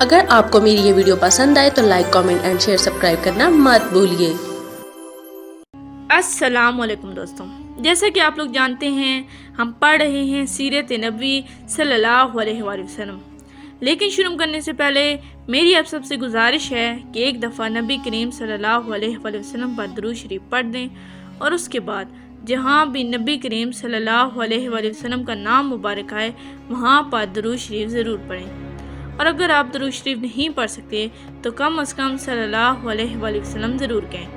اگر آپ کو میری یہ ویڈیو پسند آئے تو like, comment and share, subscribe کرنا مت بھولیے۔ السلام علیکم دوستوں، جیسا کہ آپ لوگ جانتے ہیں ہم پڑھ رہے ہیں سیرت نبی صلی اللہ علیہ وآلہ وسلم۔ لیکن شروع کرنے سے پہلے میری آپ سب سے گزارش ہے کہ ایک دفعہ نبی کریم صلی اللہ علیہ وآلہ وسلم پر درود شریف پڑھ دیں، اور اس کے بعد جہاں بھی نبی کریم صلی اللہ علیہ وآلہ وسلم کا نام مبارک آئے وہاں پر درود شریف ضرور پڑھیں، اور اگر آپ درود شریف نہیں پڑھ سکتے تو کم از کم صلی اللہ علیہ وآلہ وسلم ضرور کہیں۔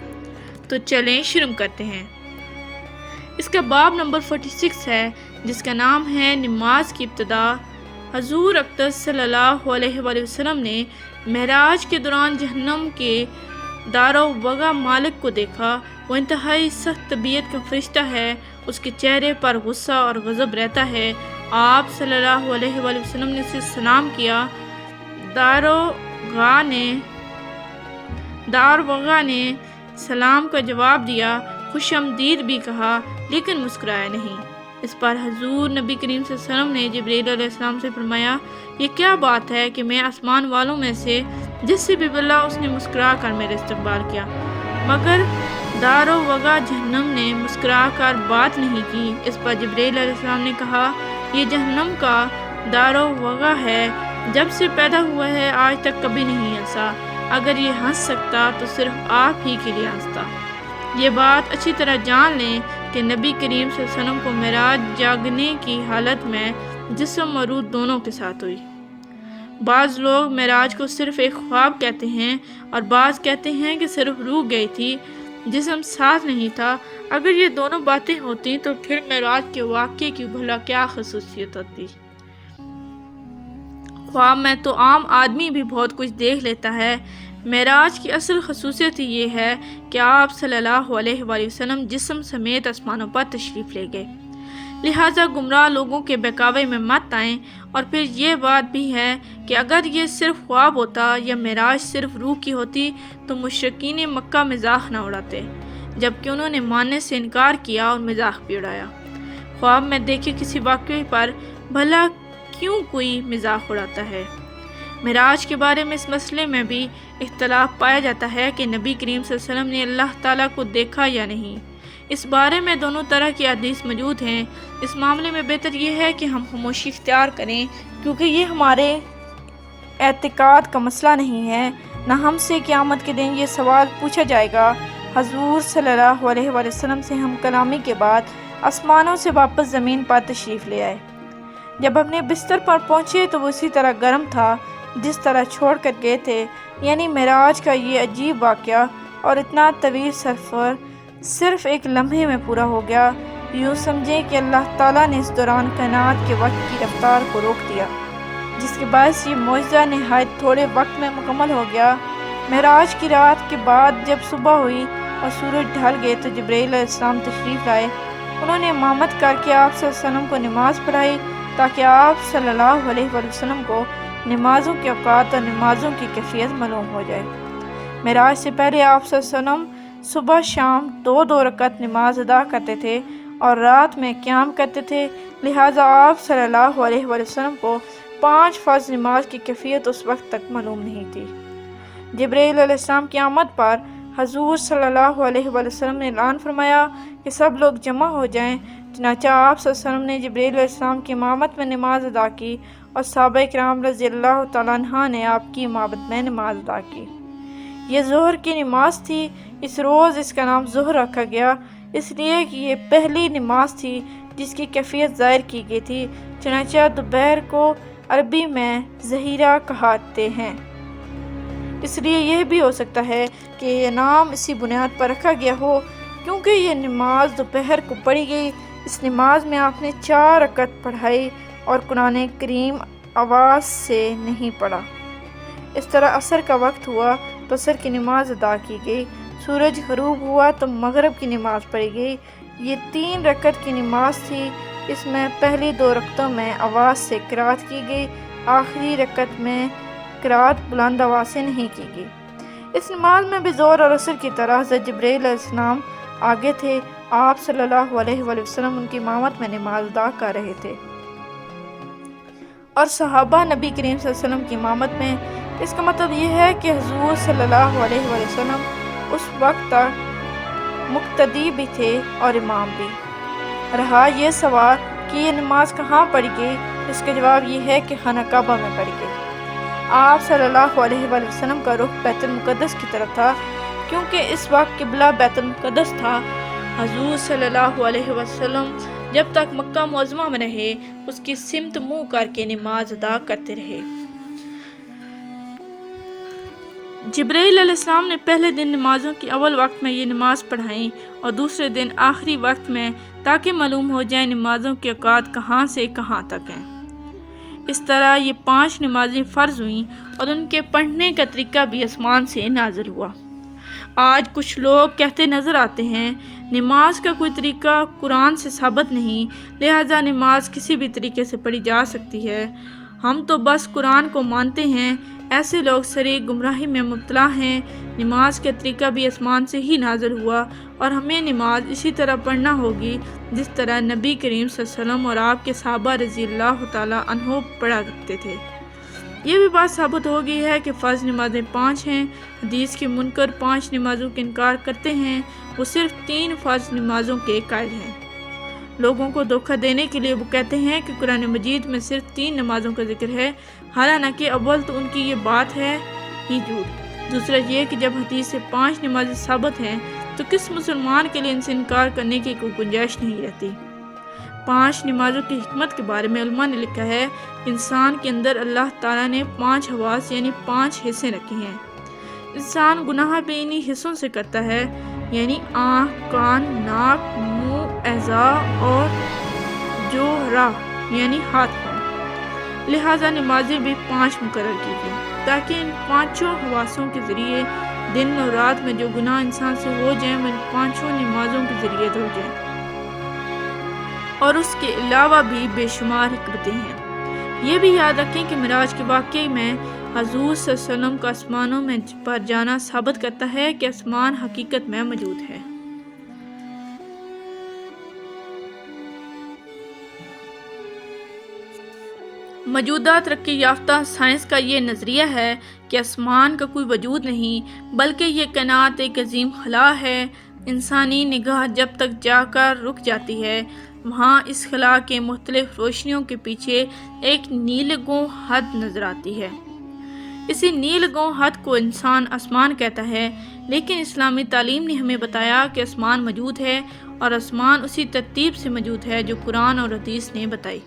تو چلیں شروع کرتے ہیں۔ اس کا باب نمبر 46 ہے، جس کا نام ہے نماز کی ابتدا۔ حضور اقدس صلی اللہ علیہ وآلہ وسلم نے معراج کے دوران جہنم کے دار و وغا مالک کو دیکھا۔ وہ انتہائی سخت طبیعت کا فرشتہ ہے، اس کے چہرے پر غصہ اور غضب رہتا ہے۔ آپ صلی اللہ علیہ وآلہ وسلم نے اسے سلام کیا۔ دار و وغا نے سلام کا جواب دیا، خوش آمدید بھی کہا، لیکن مسکرایا نہیں۔ اس پر حضور نبی کریم صلی اللہ علیہ وسلم نے جبرائیل علیہ السلام سے فرمایا، یہ کیا بات ہے کہ میں آسمان والوں میں سے جس سے بھی بلا اس نے مسکرا کر میرا استقبال کیا، مگر دار و وغا جہنم نے مسکرا کر بات نہیں کی۔ اس پر جبرائیل علیہ السلام نے کہا، یہ جہنم کا دار و وغا ہے، جب سے پیدا ہوا ہے آج تک کبھی نہیں ہنسا، اگر یہ ہنس سکتا تو صرف آپ ہی کے لیے ہنستا۔ یہ بات اچھی طرح جان لیں کہ نبی کریم صلی اللہ علیہ وسلم کو معراج جاگنے کی حالت میں جسم اور روح دونوں کے ساتھ ہوئی۔ بعض لوگ معراج کو صرف ایک خواب کہتے ہیں، اور بعض کہتے ہیں کہ صرف روح گئی تھی، جسم ساتھ نہیں تھا۔ اگر یہ دونوں باتیں ہوتی تو پھر معراج کے واقعے کی بھلا کیا خصوصیت ہوتی؟ خواب میں تو عام آدمی بھی بہت کچھ دیکھ لیتا ہے۔ معراج کی اصل خصوصیت یہ ہے کہ آپ صلی اللہ علیہ وآلہ وسلم جسم سمیت آسمانوں پر تشریف لے گئے، لہٰذا گمراہ لوگوں کے بہکاوے میں مت آئیں۔ اور پھر یہ بات بھی ہے کہ اگر یہ صرف خواب ہوتا یا معراج صرف روح کی ہوتی تو مشرکین مکہ مذاق نہ اڑاتے، جبکہ انہوں نے ماننے سے انکار کیا اور مذاق بھی اڑایا۔ خواب میں دیکھے کسی واقعے پر بھلا کیوں کوئی مذاق اڑاتا ہے؟ معراج کے بارے میں اس مسئلے میں بھی اختلاف پایا جاتا ہے کہ نبی کریم صلی اللہ علیہ وسلم نے اللہ تعالیٰ کو دیکھا یا نہیں۔ اس بارے میں دونوں طرح کی حدیث موجود ہیں۔ اس معاملے میں بہتر یہ ہے کہ ہم خاموشی اختیار کریں، کیونکہ یہ ہمارے اعتقاد کا مسئلہ نہیں ہے، نہ ہم سے قیامت کے دن یہ سوال پوچھا جائے گا۔ حضور صلی اللہ علیہ وآلہ وسلم سے ہم کلامی کے بعد آسمانوں سے واپس زمین پر تشریف لے آئے۔ جب اپنے بستر پر پہنچے تو وہ اسی طرح گرم تھا جس طرح چھوڑ کر گئے تھے، یعنی معراج کا یہ عجیب واقعہ اور اتنا طویل سفر صرف ایک لمحے میں پورا ہو گیا۔ یوں سمجھیں کہ اللہ تعالیٰ نے اس دوران کائنات کے وقت کی رفتار کو روک دیا، جس کے باعث یہ معجزہ نہایت تھوڑے وقت میں مکمل ہو گیا۔ معراج کی رات کے بعد جب صبح ہوئی اور سورج ڈھل گئے تو جبرائیل علیہ السلام تشریف لائے۔ انہوں نے امامت کر کے آپ صلی اللہ علیہ وسلم کو نماز پڑھائی تاکہ آپ صلی اللہ علیہ وآلہ وسلم کو نمازوں کے اوقات اور نمازوں کی کیفیت معلوم ہو جائے۔ معراج سے پہلے آپ صلی اللہ علیہ وسلم صبح شام 2 رکعت نماز ادا کرتے تھے اور رات میں قیام کرتے تھے، لہٰذا آپ صلی اللہ علیہ وآلہ وسلم کو 5 فرض نماز کی کیفیت اس وقت تک معلوم نہیں تھی۔ جبرائیل علیہ السلام کی آمد پر حضور صلی اللہ علیہ وآلہ وسلم نے اعلان فرمایا کہ سب لوگ جمع ہو جائیں۔ چنانچہ آپ صلی اللہ علیہ وسلم نے جبرائیل علیہ السلام کی امامت میں نماز ادا کی، اور صحابہ کرام رضی اللہ تعالیٰ عنہ نے آپ کی امامت میں نماز ادا کی۔ یہ ظہر کی نماز تھی۔ اس روز اس کا نام ظہر رکھا گیا، اس لیے کہ یہ پہلی نماز تھی جس کی کیفیت ظاہر کی گئی تھی۔ چنانچہ دوپہر کو عربی میں ظہیرہ کہتے ہیں، اس لیے یہ بھی ہو سکتا ہے کہ یہ نام اسی بنیاد پر رکھا گیا ہو کیونکہ یہ نماز دوپہر کو پڑھی گئی۔ اس نماز میں آپ نے 4 رکعت پڑھائی اور قرآن کریم آواز سے نہیں پڑھا۔ اس طرح عصر کا وقت ہوا تو عصر کی نماز ادا کی گئی، سورج غروب ہوا تو مغرب کی نماز پڑھی گئی۔ یہ 3 رکعت کی نماز تھی۔ اس میں پہلی 2 رکعتوں میں آواز سے قرات کی گئی، آخری رکعت میں قرات بلند آواز سے نہیں کی گئی۔ اس نماز میں بھی ظہر اور عصر کی طرح حضرت جبرائیل علیہ السلام آگے تھے، آپ صلی اللہ علیہ وآلہ وسلم ان کی امامت میں نماز ادا کر رہے تھے، اور صحابہ نبی کریم صلی اللہ علیہ وسلم کی امامت میں اس کا مطلب یہ ہے کہ حضور صلی اللہ علیہ وآلہ وسلم اس وقت تک مقتدی بھی تھے اور امام بھی۔ رہا یہ سوال کہ یہ نماز کہاں پڑھی گئی، اس کا جواب یہ ہے کہ خانہ کعبہ میں پڑھی گئی۔ آپ صلی اللہ علیہ وآلہ وسلم کا رخ بیت المقدس کی طرف تھا، کیونکہ اس وقت قبلہ بیت المقدس تھا۔ حضور صلی اللہ علیہ وسلم جب تک مکہ معظمہ میں رہے، اس کی سمت منہ کر کے نماز ادا کرتے رہے۔ جبرائیل علیہ السلام نے پہلے دن نمازوں کی اول وقت میں یہ نماز پڑھائیں اور دوسرے دن آخری وقت میں، تاکہ معلوم ہو جائے نمازوں کے اوقات کہاں سے کہاں تک ہیں۔ اس طرح یہ 5 نمازیں فرض ہوئیں اور ان کے پڑھنے کا طریقہ بھی آسمان سے نازل ہوا۔ آج کچھ لوگ کہتے نظر آتے ہیں نماز کا کوئی طریقہ قرآن سے ثابت نہیں، لہذا نماز کسی بھی طریقے سے پڑھی جا سکتی ہے، ہم تو بس قرآن کو مانتے ہیں۔ ایسے لوگ سری گمراہی میں مبتلا ہیں۔ نماز کا طریقہ بھی آسمان سے ہی نازل ہوا اور ہمیں نماز اسی طرح پڑھنا ہوگی جس طرح نبی کریم صلی اللہ علیہ وسلم اور آپ کے صحابہ رضی اللہ تعالیٰ عنہ پڑھا کرتے تھے۔ یہ بھی بات ثابت ہو گئی ہے کہ فرض نمازیں 5 ہیں۔ حدیث کے منکر 5 نمازوں کا انکار کرتے ہیں، وہ صرف 3 فرض نمازوں کے قائل ہیں۔ لوگوں کو دھوکہ دینے کے لیے وہ کہتے ہیں کہ قرآن مجید میں صرف 3 نمازوں کا ذکر ہے، حالانکہ اول تو ان کی یہ بات ہے ہی جھوٹ۔ دوسرا یہ کہ جب حدیث سے 5 نمازیں ثابت ہیں تو کس مسلمان کے لیے ان سے انکار کرنے کی کوئی گنجائش نہیں رہتی۔ 5 نمازوں کی حکمت کے بارے میں علماء نے لکھا ہے کہ انسان کے اندر اللہ تعالیٰ نے 5 حواس یعنی 5 حصے رکھے ہیں۔ انسان گناہ بھی انہی حصوں سے کرتا ہے، یعنی آنکھ، کان، ناک، منہ، اعضاء اور جوہرہ یعنی ہاتھ پاؤں۔ لہٰذا نمازیں بھی 5 مقرر کی گئی تاکہ ان 5 حواسوں کے ذریعے دن اور رات میں جو گناہ انسان سے ہو جائیں وہ ان 5 نمازوں کے ذریعے دھل جائیں۔ اور اس کے علاوہ بھی بے شمار حکمتیں ہیں۔ یہ بھی یاد رکھیں کہ معراج کے واقعے میں حضور صلی اللہ علیہ وسلم کا آسمانوں میں پر جانا ثابت کرتا ہے کہ آسمان حقیقت میں موجود ہے۔ موجودہ ترقی یافتہ سائنس کا یہ نظریہ ہے کہ آسمان کا کوئی وجود نہیں، بلکہ یہ کائنات ایک عظیم خلا ہے۔ انسانی نگاہ جب تک جا کر رک جاتی ہے، وہاں اس خلا کے مختلف روشنیوں کے پیچھے ایک نیلگوں حد نظر آتی ہے۔ اسی نیلگوں حد کو انسان آسمان کہتا ہے، لیکن اسلامی تعلیم نے ہمیں بتایا کہ آسمان موجود ہے اور آسمان اسی ترتیب سے موجود ہے جو قرآن اور حدیث نے بتائی۔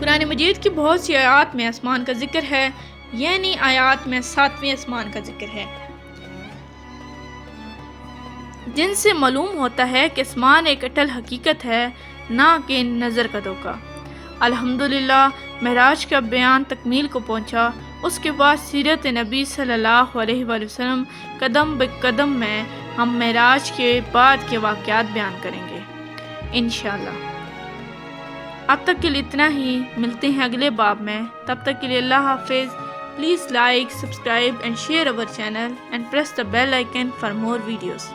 قرآن مجید کی بہت سی آیات میں آسمان کا ذکر ہے، یعنی آیات میں 7ویں آسمان کا ذکر ہے، جن سے معلوم ہوتا ہے کہ آسمان ایک اٹل حقیقت ہے، نہ کہ نظر کا دھوکہ۔ الحمدللہ معراج کا بیان تکمیل کو پہنچا۔ اس کے بعد سیرت نبی صلی اللہ علیہ وآلہ وسلم قدم بقدم میں ہم معراج کے بعد کے واقعات بیان کریں گے انشاءاللہ۔ اب تک کے لیے اتنا ہی، ملتے ہیں اگلے باب میں، تب تک کے لیے اللہ حافظ۔ Please like, subscribe and share our channel and press the bell icon for more videos.